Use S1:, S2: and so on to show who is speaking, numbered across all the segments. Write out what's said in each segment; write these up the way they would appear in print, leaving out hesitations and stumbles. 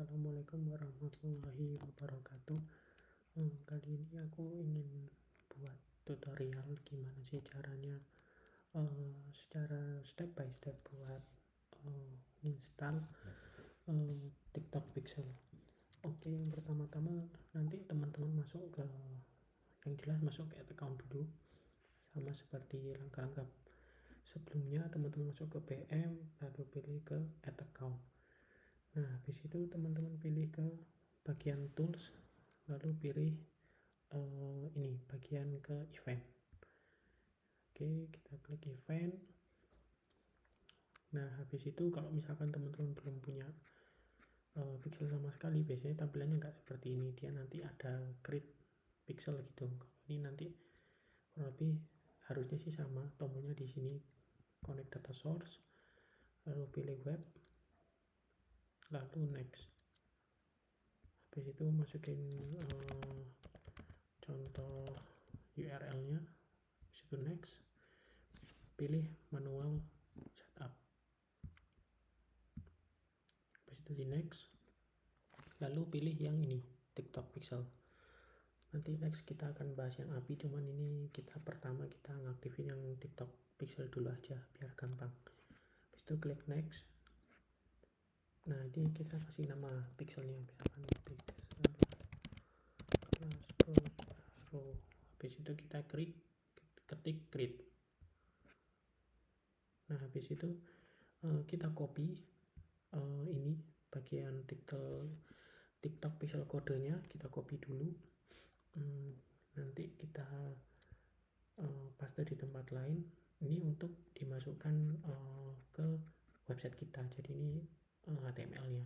S1: Assalamualaikum warahmatullahi wabarakatuh. Kali ini aku ingin buat tutorial gimana sih caranya secara step by step buat install TikTok Pixel. Oke, yang pertama-tama nanti teman-teman masuk ke account dulu, sama seperti langkah-langkah sebelumnya. Teman-teman masuk ke PM, lalu pilih ke add account. Nah, habis itu teman-teman pilih ke bagian tools, lalu pilih ini bagian ke event. Oke, kita klik event. Nah, habis itu kalau misalkan teman-teman belum punya pixel sama sekali, biasanya tampilannya nggak seperti ini. Dia nanti ada create pixel gitu. Kalau ini nanti kurang lebih harusnya sih sama. Tombolnya di sini connect data source, lalu pilih web, lalu next. Habis itu masukin contoh URL-nya, habis itu next, pilih manual setup, habis itu di next, lalu pilih yang ini TikTok Pixel. Nanti next kita akan bahas yang API, cuman ini pertama kita ngaktifin yang TikTok Pixel dulu aja biar gampang. Habis itu klik next. Nah, ini kita kasih nama pixelnya, misalkan pixel baru. Habis itu kita ketik create. Nah, habis itu kita copy ini bagian TikTok Pixel kodenya, kita copy dulu. Nanti kita paste di tempat lain. Ini untuk dimasukkan ke website kita. Jadi ini HTML-nya.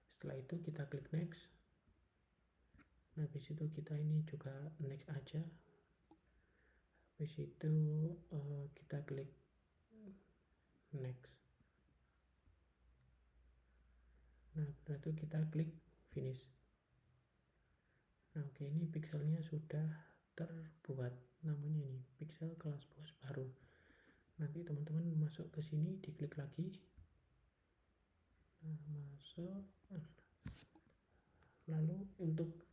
S1: Setelah itu kita klik next. Nah, habis itu kita ini juga next aja. Habis itu kita klik next. Nah, setelah itu kita klik finish. Nah, oke, ini pixelnya sudah terbuat, namanya ini pixel kelas bos baru. Nanti teman-teman masuk ke sini, diklik lagi. Nah, masuk. Lalu untuk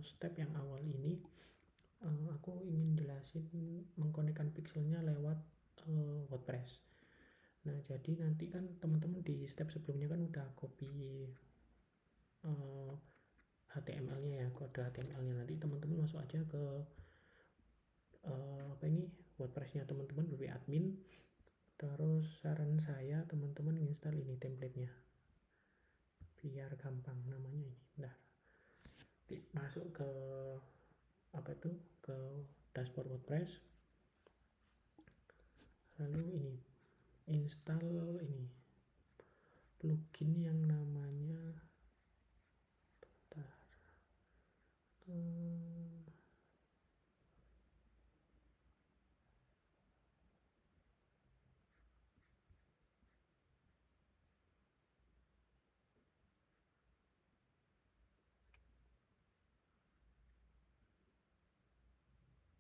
S1: step yang awal ini aku ingin jelasin mengkonekkan pixelnya lewat WordPress. Nah, jadi nanti kan teman-teman di step sebelumnya kan udah copy HTML-nya ya, kode HTML-nya. Nanti teman-teman masuk aja ke WordPress-nya teman-teman, wp admin. Terus saran saya teman-teman install ini template-nya biar gampang, namanya ini. Nah, masuk ke ke dashboard WordPress, lalu ini install ini plugin yang namanya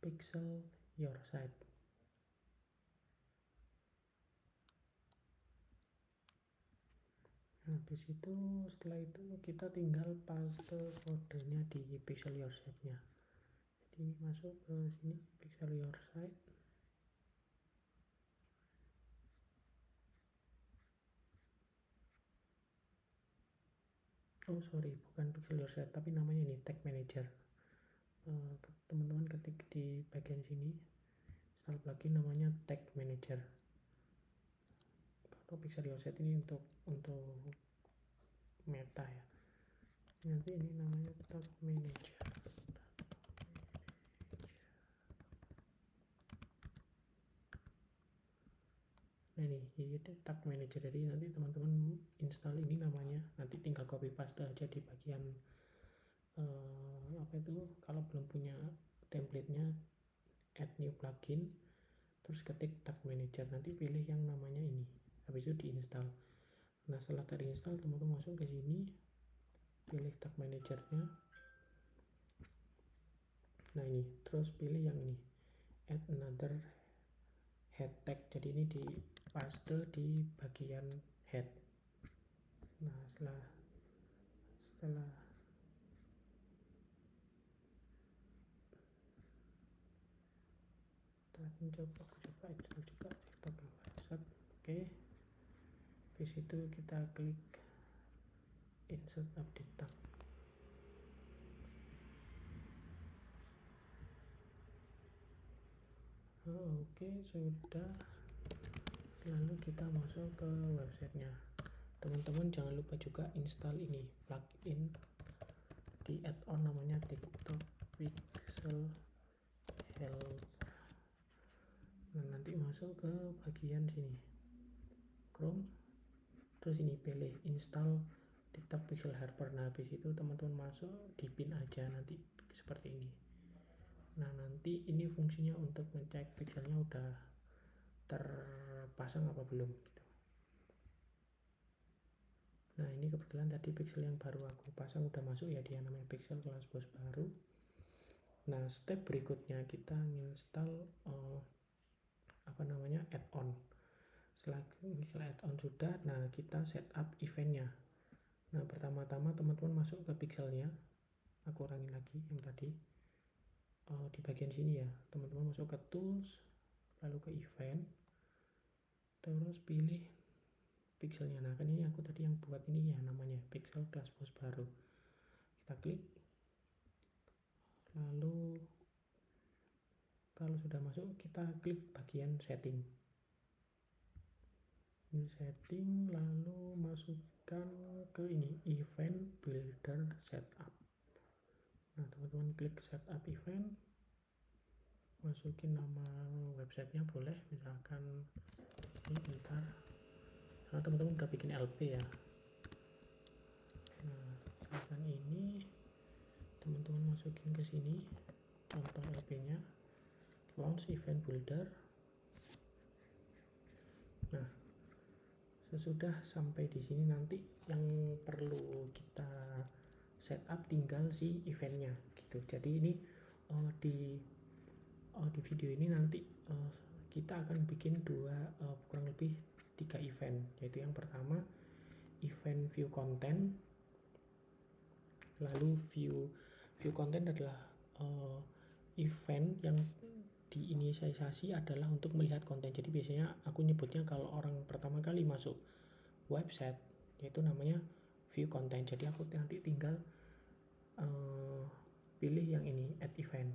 S1: Pixel Your Site. Habis itu setelah itu kita tinggal paste kodenya di Pixel Your Site-nya. Jadi ini masuk ke sini Pixel Your Site. Oh sorry, bukan Pixel Your Site, tapi namanya ini Tag Manager. Teman-teman ketik di bagian sini install plugin namanya Tag Manager. Kalau Pixel Your Site ini untuk meta ya. Nanti ini namanya Tag Manager. Nah, ini Tag Manager. Jadi nanti teman-teman install ini namanya, nanti tinggal copy paste aja di bagian kalau belum punya template-nya, add new plugin, terus ketik Tag Manager, nanti pilih yang namanya ini, habis itu diinstal. Nah, setelah terinstall teman-teman masuk ke sini, pilih Tag Manager-nya. Nah, ini terus pilih yang ini, add another head tag. Jadi ini di paste di bagian head. Nah, setelah setelah aku coba install juga TikTok yang baru. Oke, di situ kita klik insert update tab. Oke, sudah. Lalu kita masuk ke websitenya. Teman-teman jangan lupa juga install ini plugin di add-on namanya TikTok Pixel Helper. Nah, nanti masuk ke bagian sini Chrome, terus ini pilih install TikTok Pixel Helper. Nah, habis itu teman-teman masuk, dipin aja nanti seperti ini. Nah, nanti ini fungsinya untuk ngecek pixelnya udah terpasang apa belum gitu. Nah, ini kebetulan tadi pixel yang baru aku pasang udah masuk ya, dia namanya pixel kelas bos baru. Nah, step berikutnya kita install add-on. Setelah misalnya add-on sudah, nah kita setup eventnya. Nah, pertama-tama teman-teman masuk ke pixelnya. Aku ulangi lagi yang tadi. Di bagian sini ya, teman-teman masuk ke tools, lalu ke event, terus pilih pixelnya. Nah, kan ini aku tadi yang buat ini ya, namanya pixel kelas bos baru. Kita klik, lalu kalau sudah masuk kita klik bagian setting. Ini setting, lalu masukkan ke ini event builder setup. Nah, teman-teman klik setup event, masukin nama websitenya boleh, misalkan ini bentar. Nah, teman-teman udah bikin LP ya. Nah, misalkan ini teman-teman masukin ke sini contoh LP-nya, launch event builder. Nah, sesudah sampai di sini nanti yang perlu kita setup tinggal si eventnya gitu. Jadi ini di video ini nanti kita akan bikin kurang lebih 3 event, yaitu yang pertama event view content. Lalu view content adalah event yang diinisiasi adalah untuk melihat konten. Jadi biasanya aku nyebutnya kalau orang pertama kali masuk website yaitu namanya view content. Jadi aku nanti tinggal pilih yang ini add event.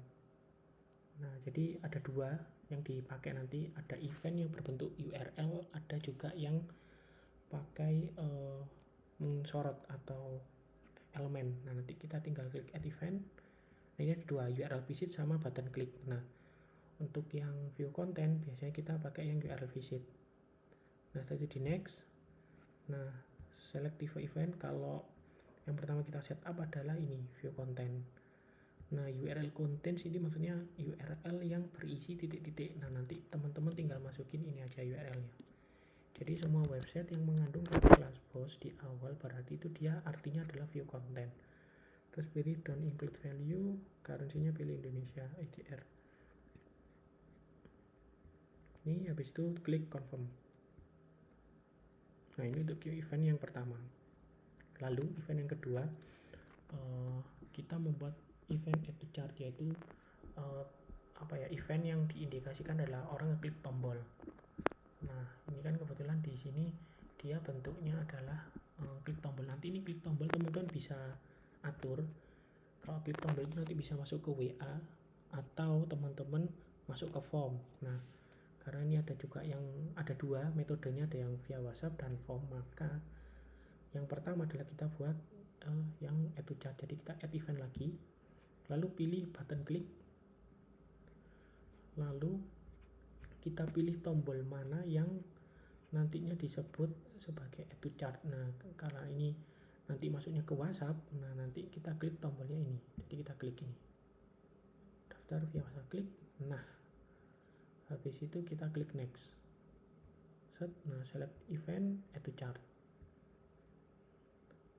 S1: Nah, jadi ada dua yang dipakai nanti, ada event yang berbentuk URL, ada juga yang pakai mensorot atau elemen. Nah, nanti kita tinggal klik add event. Nah, ini ada dua, URL visit sama button klik. Nah, untuk yang view content biasanya kita pakai yang URL visit. Nah, setelah itu di next. Nah, select event. Kalau yang pertama kita setup adalah ini view content. Nah, URL content ini maksudnya URL yang berisi titik-titik. Nah, nanti teman-teman tinggal masukin ini aja URL-nya. Jadi semua website yang mengandung kata kelas bos di awal berarti itu dia artinya adalah view content. Terus pilih don't include value, currency-nya pilih Indonesia IDR. Ini habis itu klik confirm. Nah, ini untuk event yang pertama. Lalu event yang kedua, kita membuat event add to chart, yaitu event yang diindikasikan adalah orang ngeklik tombol. Nah, ini kan kebetulan di sini dia bentuknya adalah klik tombol. Nanti ini klik tombol teman-teman bisa atur. Kalau klik tombol itu nanti bisa masuk ke WA atau teman-teman masuk ke form. Nah, karena ini ada juga yang ada dua metodenya, ada yang via WhatsApp dan form, maka yang pertama adalah kita buat yang add to chart. Jadi kita add event lagi, lalu pilih button klik, lalu kita pilih tombol mana yang nantinya disebut sebagai add to chart. Nah, karena ini nanti masuknya ke WhatsApp, nah nanti kita klik tombolnya ini. Jadi kita klik ini, daftar via WhatsApp, klik. Nah, habis itu kita klik next. Nah, select event add to chart.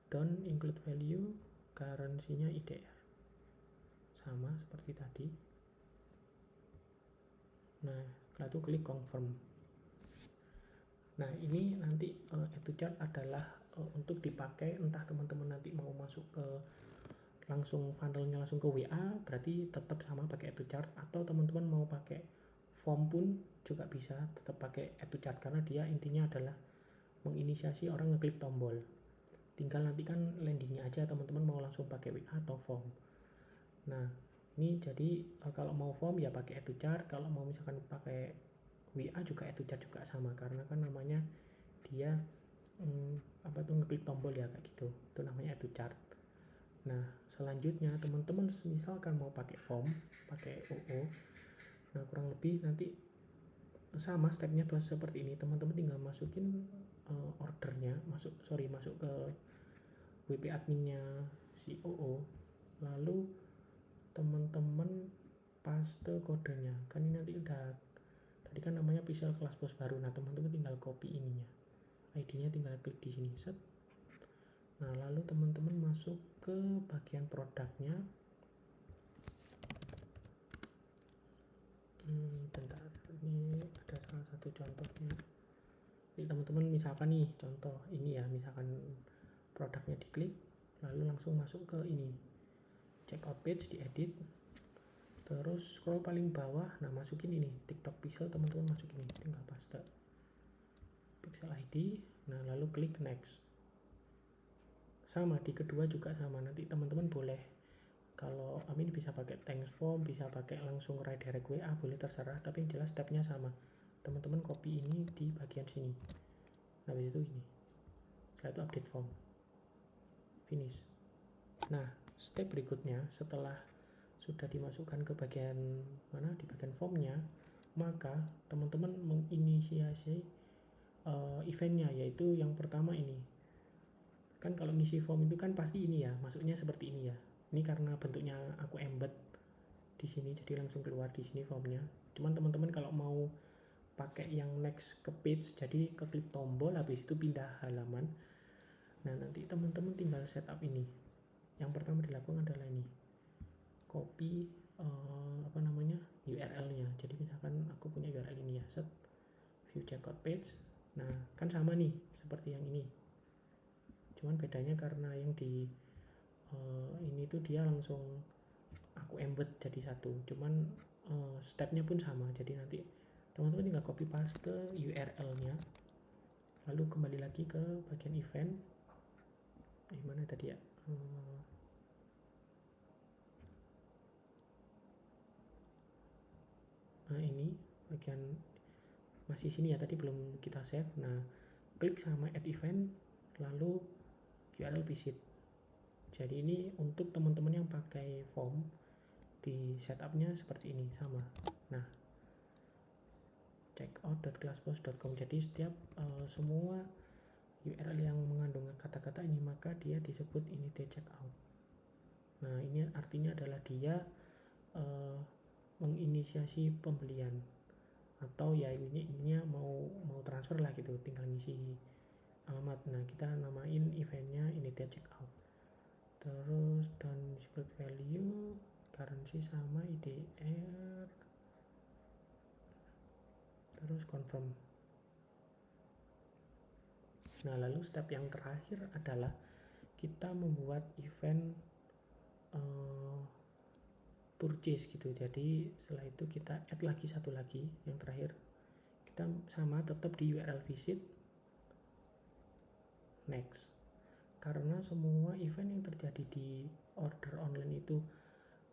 S1: Don't include value, currency-nya IDR. Sama seperti tadi. Nah, setelah itu klik confirm. Nah, ini nanti add to chart adalah untuk dipakai entah teman-teman nanti mau masuk masuk ke langsung funnelnya langsung ke WA, berarti tetap sama pakai add to chart. Atau teman-teman mau pakai form pun juga bisa tetap pakai add to chart, karena dia intinya adalah menginisiasi orang ngeklik tombol. Tinggal nanti kan landingnya aja teman-teman mau langsung pakai WA atau form. Nah ini jadi kalau mau form ya pakai add to chart, kalau mau misalkan pakai WA juga add to chart juga sama, karena kan namanya dia ngeklik tombol ya kayak gitu, itu namanya add to chart. Nah selanjutnya teman-teman misalkan mau pakai form, pakai OO, nah kurang lebih nanti sama stepnya seperti ini. Teman-teman tinggal masukin ordernya, masuk ke WP adminnya si OO, lalu teman-teman paste kodenya. Kan ini nanti udah tadi kan namanya official kelas bos baru. Nah teman-teman tinggal copy ininya, ID-nya tinggal klik di sini, set. Nah lalu teman-teman masuk ke bagian produknya. Bentar, ini ada salah satu contohnya. Jadi teman-teman misalkan nih contoh ini ya, misalkan produknya diklik, lalu langsung masuk ke ini checkout page, diedit, terus scroll paling bawah. Nah masukin ini TikTok Pixel, teman-teman masukin ini, tinggal paste Pixel ID. Nah lalu klik next. Sama di kedua juga sama, nanti teman-teman boleh kalau Amin bisa pakai thanks form, bisa pakai langsung redirect WA, boleh terserah, tapi yang jelas stepnya sama. Teman-teman copy ini di bagian sini. Nah habis itu gini, setelah itu update form, finish. Nah step berikutnya setelah sudah dimasukkan ke bagian mana, di bagian formnya, maka teman-teman menginisiasi eventnya, yaitu yang pertama ini. Kan kalau ngisi form itu kan pasti ini ya, masuknya seperti ini ya. Ini karena bentuknya aku embed di sini, jadi langsung keluar di sini formnya. Cuman teman-teman kalau mau pakai yang next ke page, jadi keklik tombol, habis itu pindah halaman. Nah nanti teman-teman tinggal setup ini. Yang pertama dilakukan adalah ini, copy URL-nya. Jadi misalkan aku punya URL ini ya, set, view checkout page. Nah kan sama nih seperti yang ini, cuman bedanya karena yang di ini tuh dia langsung aku embed jadi satu, cuman stepnya pun sama. Jadi nanti teman-teman tinggal copy paste URL-nya, lalu kembali lagi ke bagian event. Mana tadi ya, nah ini bagian masih sini ya, tadi belum kita save. Nah klik sama add event, lalu URL visit. Jadi ini untuk teman-teman yang pakai form, di setupnya seperti ini sama. Nah checkout.classboss.com, jadi setiap semua URL yang mengandung kata-kata ini maka dia disebut initiate checkout. Nah ini artinya adalah dia menginisiasi pembelian, atau ya ininya mau transfer lah gitu, tinggal ngisi alamat. Nah kita namain eventnya initiate checkout. Terus dan display value currency sama IDR, terus confirm. Nah lalu step yang terakhir adalah kita membuat event purchase gitu. Jadi setelah itu kita add lagi satu lagi, yang terakhir kita sama tetap di URL visit, next. Karena semua event yang terjadi di order online itu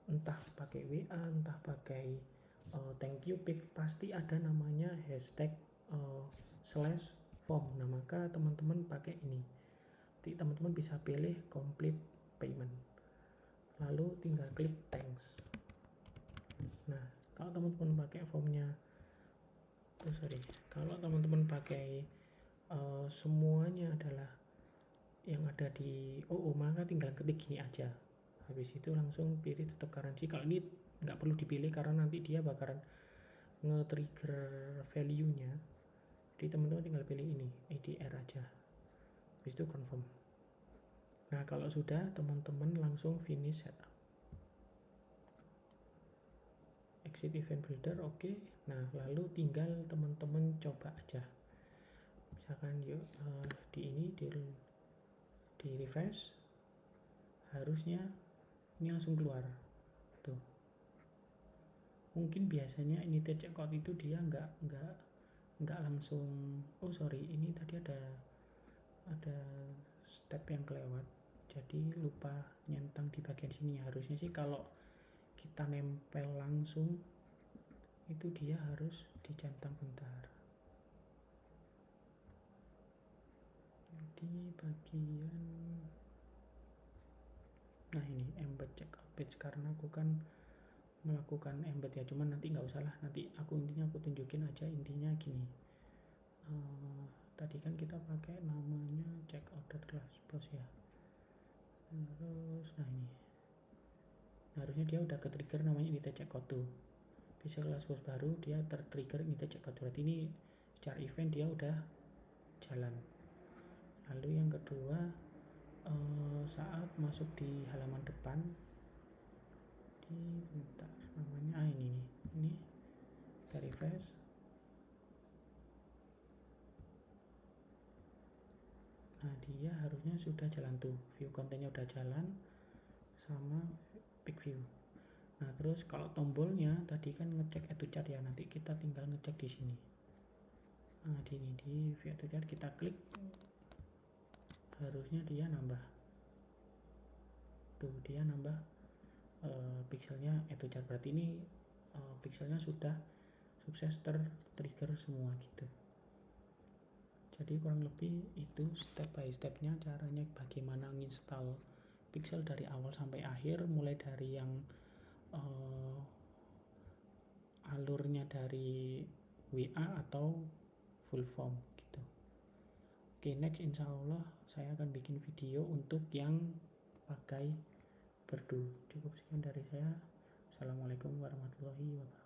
S1: entah pakai WA, entah pakai thank you page, pasti ada namanya hashtag slash form. Nah maka teman-teman pakai ini, jadi teman-teman bisa pilih complete payment, lalu tinggal klik thanks. Nah kalau teman-teman pakai formnya, kalau teman-teman pakai semuanya adalah yang ada di OO, maka tinggal ketik gini aja, habis itu langsung pilih tetap currency. Kalau ini nggak perlu dipilih karena nanti dia bakalan nge-trigger value-nya, jadi teman-teman tinggal pilih ini IDR aja, habis itu confirm. Nah kalau sudah, teman-teman langsung finish setup, exit event builder, oke. Nah lalu tinggal teman-teman coba aja, misalkan yuk di ini di refresh, harusnya ini langsung keluar tuh. Mungkin biasanya ini checkout itu dia nggak langsung, oh sorry, ini tadi ada step yang kelewat, jadi lupa nyentang di bagian sini. Harusnya sih kalau kita nempel langsung itu dia harus dicentang bentar di bagian, nah ini embed checkout page, karena aku kan melakukan embed ya, cuman nanti nggak usah lah, nanti aku tunjukin aja. Intinya gini, tadi kan kita pakai namanya checkout.class post ya, terus nah ini harusnya dia udah ke trigger namanya ini checkout tuh, bisa kelas post baru dia tertrigger ini checkout, berarti ini secara event dia udah jalan. Lalu yang kedua, saat masuk di halaman depan di bentar namanya ini kita refresh. Nah dia harusnya sudah jalan tuh, view kontennya udah jalan sama pick view. Nah terus kalau tombolnya tadi kan ngecek add to chart ya, nanti kita tinggal ngecek di sini. Nah di view add to chart kita klik, harusnya dia nambah tuh, dia nambah pixelnya add to chart, berarti ini pixelnya sudah sukses tertrigger semua gitu. Jadi kurang lebih itu step by stepnya, caranya bagaimana nginstal pixel dari awal sampai akhir, mulai dari yang alurnya dari WA atau full form gitu. Oke, next insya Allah saya akan bikin video untuk yang pakai Berdu. Cukup sekian dari saya. Assalamualaikum warahmatullahi wabarakatuh.